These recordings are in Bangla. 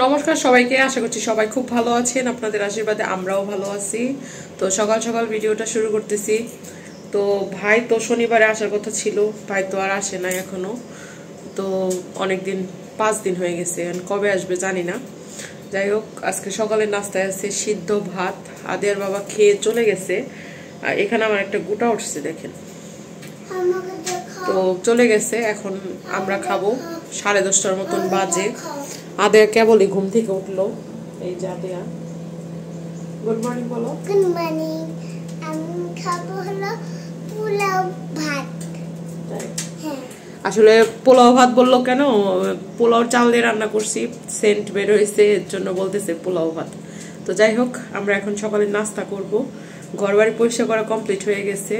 নমস্কার সবাইকে, আশা করছি সবাই খুব ভালো আছেন। আপনাদের আশীর্বাদে আমরাও ভালো আছি। তো সকাল সকাল ভিডিওটা শুরু করতেছি। তো ভাই তো শনিবারে আসার কথা ছিল, ভাই তো আর আসে নাই এখনো। তো অনেকদিন 5 দিন হয়ে গেছে, কবে আসবে জানি না। যাই হোক, আজকে সকালের নাস্তায় আছে সিদ্ধ ভাত। আদের বাবা খেয়ে চলে গেছে, আর এখানে আমার একটা গোটা উঠছে দেখেন। তো চলে গেছে, এখন আমরা খাবো। 10:30টার মতন বাজে। আদেয়া কেবলই ঘুম থেকে উঠলো। এই যে আদেয়া, গুড মর্নিং বলো। Good morning. আমি খাবো হলো পোলাও ভাত। আসলে পোলাও ভাত বললো কেন, পোলাও চাল দিয়ে রান্না করছি, সেন্ট বের হয়েছে, এর জন্য বলতেছে পোলাও ভাত। তো যাই হোক, আমরা এখন সকালে নাস্তা করব। ঘরবাড়ি পরিষ্কার করা কমপ্লিট হয়ে গেছে।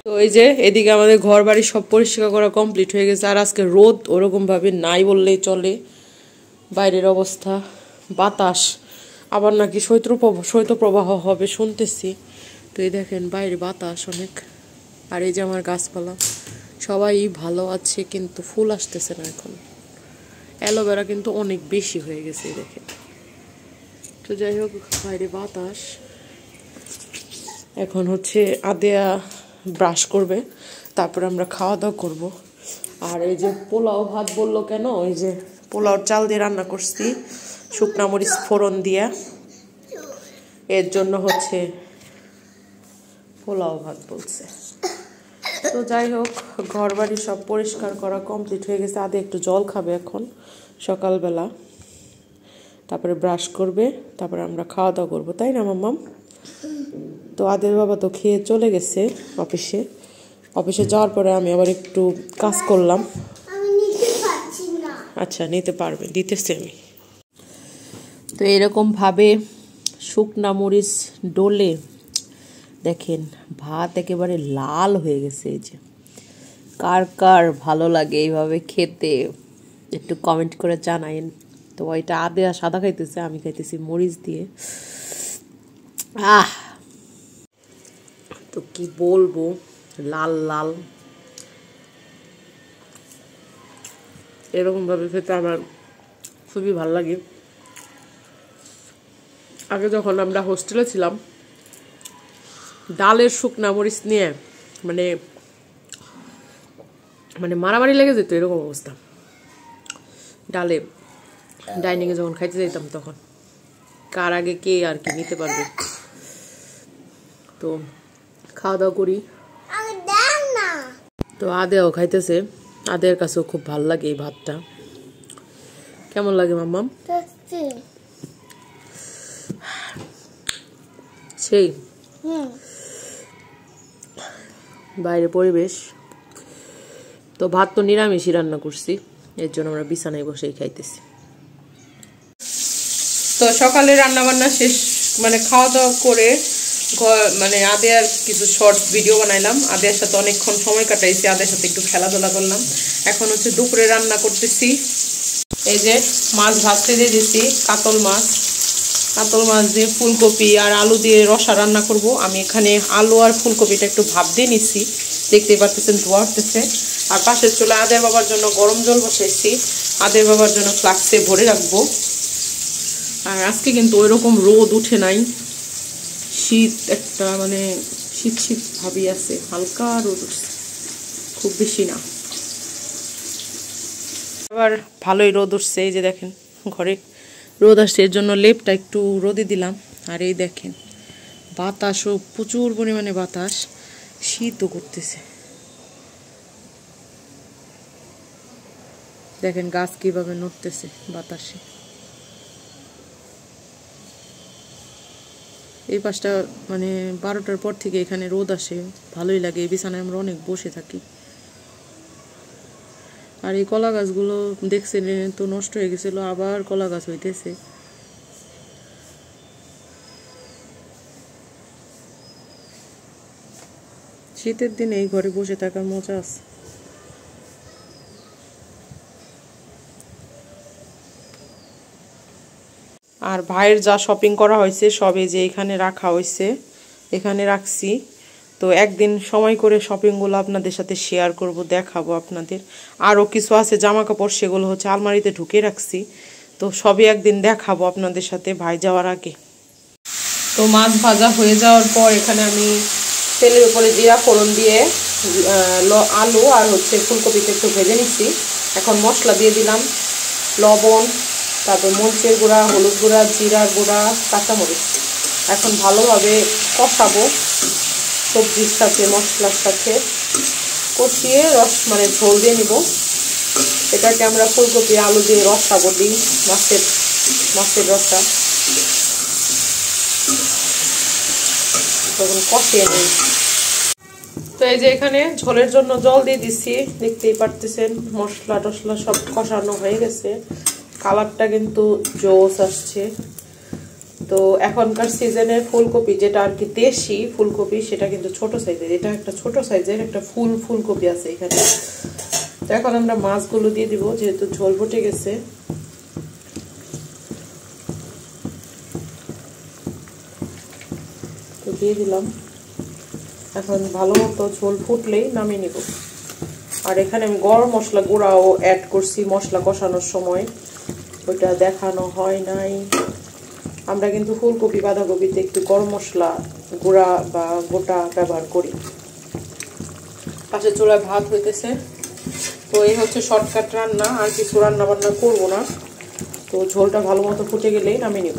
তো এই যে এদিকে আমাদের ঘর বাড়ি সব পরিষ্কার করা কমপ্লিট হয়ে গেছে। আর আজকে রোদ ওরকম ভাবে নাই বললেই চলে। বাইরের অবস্থা, বাতাস, আবার নাকি শৈত্যপ্রবাহ হবে শুনতেছি। তো এই দেখেন বাইরে বাতাস অনেক। আর এই যে আমার গাছপালা, সবাই ভালো আছে, কিন্তু ফুল আসতেছে না এখন। অ্যালোভেরা কিন্তু অনেক বেশি হয়ে গেছে দেখেন। তো যাই হোক, বাইরে বাতাস। এখন হচ্ছে আদেয়া ব্রাশ করবে, তারপরে আমরা খাওয়া দাওয়া করবো। আর এই যে পোলাও ভাত বললো কেন, ওই যে পোলাওর চাল দিয়ে রান্না করছি শুকনা মরিচ ফোড়ন দিয়া, এর জন্য হচ্ছে পোলাও ভাত বলছে। তো যাই হোক, ঘর বাড়ি সব পরিষ্কার করা কমপ্লিট হয়ে গেছে। আদে একটু জল খাবে এখন সকালবেলা, তারপরে ব্রাশ করবে, তারপরে আমরা খাওয়া দাওয়া করবো, তাই না মাম্মাম? তো আদের বাবা তো খেয়ে চলে গেছে অফিসে যাওয়ার পরে আমি আবার একটু কাজ করলাম। আচ্ছা, নিতে পারবে, দিতেছি আমি। তো এরকম ভাবে শুকনা মরিচ ডলে দেখেন ভাত একেবারে লাল হয়ে গেছে। এই যে কার কার ভালো লাগে এইভাবে খেতে, একটু কমেন্ট করে জানাইন। তো ওইটা আদেয়া সাদা খাইতেছে, আমি খাইতেছি মরিচ দিয়ে। তো কি বলবো, লাল লাল এরকম ভাবে খেতে আমার খুবই ভালো লাগে। আগে যখন আমরা হোস্টেলে ছিলাম, ডালের শুকনা মরিচ নিয়ে মানে মানে মারামারি লেগে যেত, এরকম অবস্থা। ডালে ডাইনিংয়ে যখন খাইতে যেতাম, তখন কার আগে কে আর কি নিতে পারবে। তো খাওয়া দাওয়া করি। তো আদেও খাইতেছে, আদের কাছেও খুব ভালো লাগে এই ভাতটা। কেমন লাগে মাম্মাম? সেই বাইরে পরিবেশ। তো ভাত তো নিরামিষই রান্না করছি, এর জন্য আমরা বিছানায় বসেই খাইতেছি। তো সকালে রান্না বান্না শেষ, মানে খাওয়া দাওয়া করে মানে আদেয়ার কিছু শর্টস ভিডিও বানাইলাম। আদেয়ার সাথে অনেকক্ষণ সময় কাটাইছি, আদেয়ার সাথে একটু খেলাধুলা করলাম। এখন হচ্ছে দুপুরে রান্না করতেছি। এই যে মাছ ভাজতে দিয়ে দিচ্ছি, কাতল মাছ দিয়ে ফুলকপি আর আলু দিয়ে রসা রান্না করব। আমি এখানে আলু আর ফুলকপিটা একটু ভাপ দিয়ে নিচ্ছি, দেখতেই পাচ্ছেন ধোয়া উঠতেছে। আর পাশের চুলা আদের বাবার জন্য গরম জল বসাইছি, আদের বাবার জন্য ফ্লাক্সে ভরে রাখবো। আর আজকে কিন্তু ওই রকম রোদ উঠে নাই, শীত একটা মানে শীত শীত ভাবই আছে, হালকা রোদ উঠছে, খুব বেশি না। আবার ভালোই রোদ উঠছে, এই যে দেখেন ঘরে রোদ আসছে, এর জন্য লেপটা একটু রোদে দিলাম। আর এই দেখেন বাতাসও প্রচুর পরিমাণে বাতাস, শীতও করতেছে। দেখেন গাছ কিভাবে নড়তেছে বাতাসে। এই পাশটা মানে 12টার পর থেকে এখানে রোদ আসে, ভালোই লাগে। এই বিছানায় আমরা অনেক বসে থাকি। আর এই কলা গাছগুলো দেখছেন তো নষ্ট হয়ে গেছিল, আবার কলা গাছ হইতেছে। শীতের দিনে এই ঘরে বসে থাকার মজা আছে। আর ভাইয়ের যা শপিং করা হয়েছে সবে যে এখানে রাখা হয়েছে, এখানে রাখছি। তো একদিন সময় করে শপিংগুলো আপনাদের সাথে শেয়ার করব, দেখাবো আপনাদের। আরও কিছু আছে জামা কাপড়, সেগুলো হচ্ছে আলমারিতে ঢুকে রাখছি। তো সবই একদিন দেখাবো আপনাদের সাথে ভাই যাওয়ার আগে। তো মাছ ভাজা হয়ে যাওয়ার পর এখানে আমি তেলের উপরে জিরা ফোড়ন দিয়ে আলু আর হচ্ছে ফুলকপিটা একটু ভেজে নিচ্ছি। এখন মশলা দিয়ে দিলাম, লবণ, তারপর মরিচের গুঁড়া, হলুদ গুঁড়া, জিরার গুঁড়া, কাঁচামরিচ। এখন ভালোভাবে কষাবো সবজির সাথে, মশলার সাথে কষিয়ে মানে ঝোল দিয়ে নিব। এটাকে আমরা ফুলকপি আলু দিয়ে রসা বলি, মাছের রসা। তখন কষিয়ে নিই। তো এই যে এখানে ঝোলের জন্য জল দিয়ে দিচ্ছি, দেখতেই পারতেছেন মশলা টশলা সব কষানো হয়ে গেছে। কালারটা কিন্তু জোস আসছে। তো এখনকার সিজনের ফুলকপি যেটা আর কি দেশি ফুলকপি, সেটা কিন্তু ছোট সাইজের। এটা একটা ছোট সাইজের একটা ফুলকপি আছে এখানে। তো এখন আমরা মাছগুলো দিয়ে দিব, যেহেতু ঝোল ফুটে গেছে। তো দিয়ে দিলাম। এখন ভালো মতো ঝোল ফুটলেই নামিয়ে নিব। আর এখানে আমি গরম মশলা গুঁড়াও অ্যাড করছি মশলা কষানোর সময়, ওইটা দেখানো হয় নাই। আমরা কিন্তু ফুলকপি বাঁধাকপিতে একটু গরম মশলা গুঁড়া বা গোটা ব্যবহার করি। পাশে চুলায় ভাত হইতেছে। তো এই হচ্ছে শর্টকাট রান্না, আর কিছু রান্না বান্না করবো না। তো ঝোলটা ভালো মতো ফুটে গেলেই নামিয়ে নিব।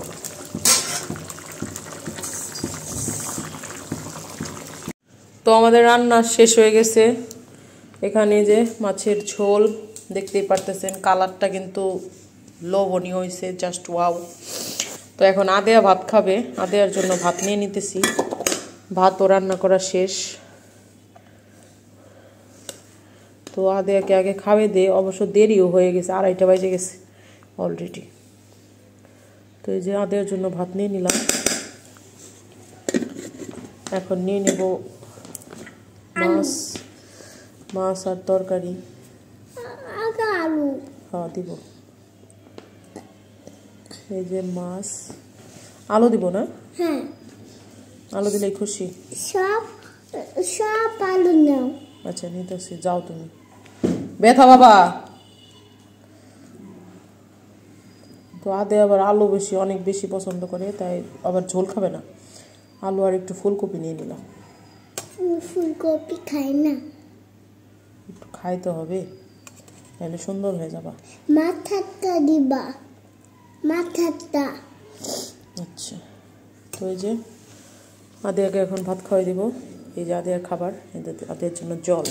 তো আমাদের রান্না শেষ হয়ে গেছে। এখানে যে মাছের ঝোল দেখতেই পারতেছেন, কালারটা কিন্তু লোভনীয় হয়েছে, জাস্ট ওয়াও। তো এখন আদেয়া ভাত খাবে, আদেয়ার জন্য ভাত নিয়ে নিতেছি। ভাতও রান্না করা শেষ। তো আদেয়াকে আগে খাওয়াই দে, অবশ্য দেরিও হয়ে গেছে, 2:30 বাজে গেছে অলরেডি। তো এই যে আদেয়ার জন্য ভাত নিয়ে নিলাম। এখন নিয়ে নেব মাছ আর তরকারি। আলু হ্যাঁ দিব। এই যে মাছ, আলু দিব না? হ্যাঁ, আলু দিলেই খুশি। সব আলু নাও। আচ্ছা নিতেছি, যাও তুমি। ব্যথা বাবা। তো আদে আবার আলু অনেক বেশি পছন্দ করে, তাই আবার ঝোল খাবে না। আলু আর একটু ফুলকপি নিয়ে নিলাম। ফুলকপি খাই না। একটু খাইতে হবে, তাহলে সুন্দর হয়ে যাবা। মাথাটা দিবা, মাথাটা। আচ্ছা, তো এই যে আদেয়াকে এখন ভাত খাওয়াই দিব। এই যে আদেয়ার খাবার, আদেয়ার জন্য জল।